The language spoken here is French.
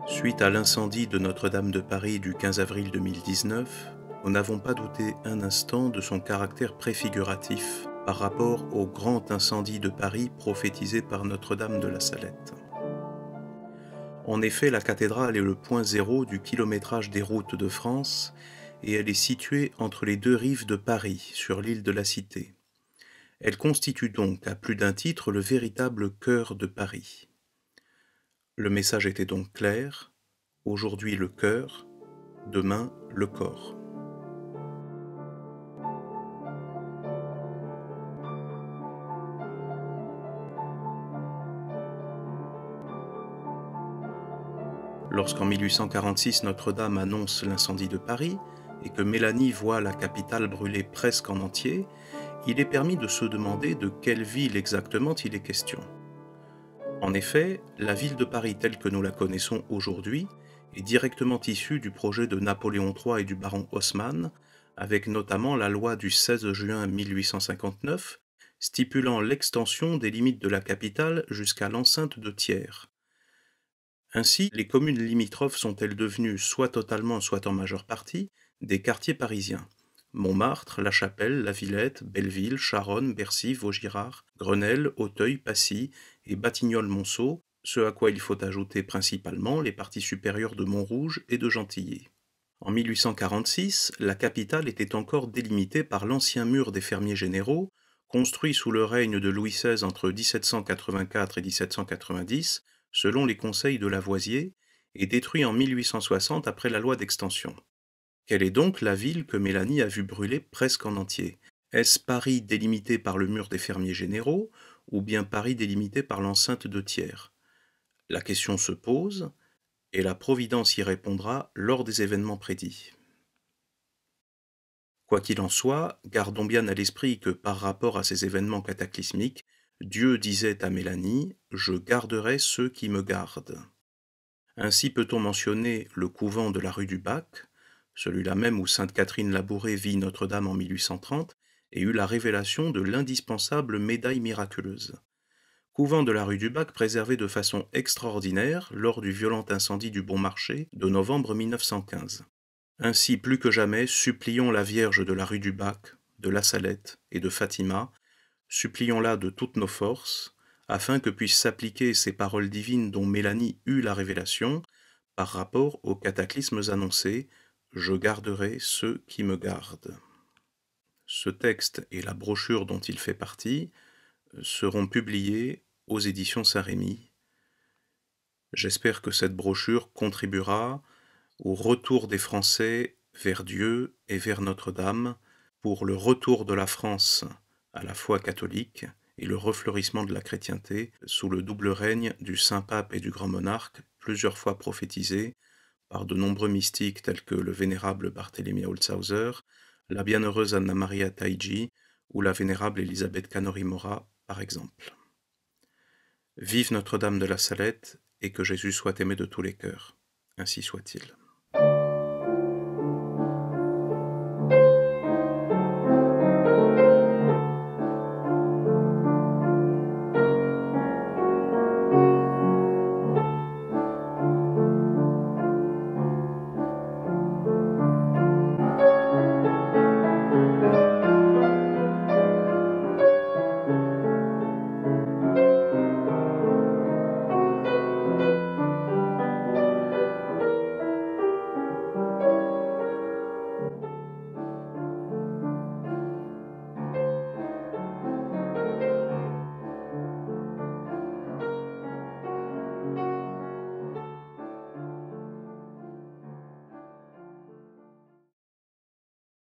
Suite à l'incendie de Notre-Dame de Paris du 15 avril 2019, nous n'avons pas douté un instant de son caractère préfiguratif par rapport au grand incendie de Paris prophétisé par Notre-Dame de la Salette. En effet, la cathédrale est le point zéro du kilométrage des routes de France et elle est située entre les deux rives de Paris, sur l'île de la Cité. Elle constitue donc, à plus d'un titre, le véritable cœur de Paris. Le message était donc clair: aujourd'hui le cœur, demain le corps. Lorsqu'en 1846 Notre-Dame annonce l'incendie de Paris et que Mélanie voit la capitale brûler presque en entier, il est permis de se demander de quelle ville exactement il est question. En effet, la ville de Paris telle que nous la connaissons aujourd'hui est directement issue du projet de Napoléon III et du baron Haussmann, avec notamment la loi du 16 juin 1859 stipulant l'extension des limites de la capitale jusqu'à l'enceinte de Thiers. Ainsi, les communes limitrophes sont-elles devenues, soit totalement, soit en majeure partie, des quartiers parisiens. Montmartre, La Chapelle, La Villette, Belleville, Charonne, Bercy, Vaugirard, Grenelle, Auteuil, Passy et Batignolles-Monceau, ce à quoi il faut ajouter principalement les parties supérieures de Montrouge et de Gentilly. En 1846, la capitale était encore délimitée par l'ancien mur des fermiers généraux, construit sous le règne de Louis XVI entre 1784 et 1790, selon les conseils de Lavoisier, et détruit en 1860 après la loi d'extension. Quelle est donc la ville que Mélanie a vu brûler presque en entier? Est-ce Paris délimité par le mur des fermiers généraux, ou bien Paris délimité par l'enceinte de Thiers? La question se pose, et la Providence y répondra lors des événements prédits. Quoi qu'il en soit, gardons bien à l'esprit que par rapport à ces événements cataclysmiques, Dieu disait à Mélanie « Je garderai ceux qui me gardent ». Ainsi peut-on mentionner le couvent de la rue du Bac, celui-là même où sainte Catherine Labouré vit Notre-Dame en 1830 et eut la révélation de l'indispensable médaille miraculeuse. Couvent de la rue du Bac préservé de façon extraordinaire lors du violent incendie du Bon Marché de novembre 1915. Ainsi, plus que jamais, supplions la Vierge de la rue du Bac, de la Salette et de Fatima, supplions-la de toutes nos forces, afin que puissent s'appliquer ces paroles divines dont Mélanie eut la révélation, par rapport aux cataclysmes annoncés, « Je garderai ceux qui me gardent ». Ce texte et la brochure dont il fait partie seront publiés aux éditions Saint-Rémy. J'espère que cette brochure contribuera au retour des Français vers Dieu et vers Notre-Dame, pour le retour de la France à la foi catholique et le refleurissement de la chrétienté sous le double règne du Saint-Pape et du Grand Monarque, plusieurs fois prophétisé par de nombreux mystiques tels que le vénérable Barthélemy Holzhauser, la bienheureuse Anna Maria Taigi ou la vénérable Elisabeth Canori Mora, par exemple. Vive Notre-Dame de la Salette et que Jésus soit aimé de tous les cœurs. Ainsi soit-il.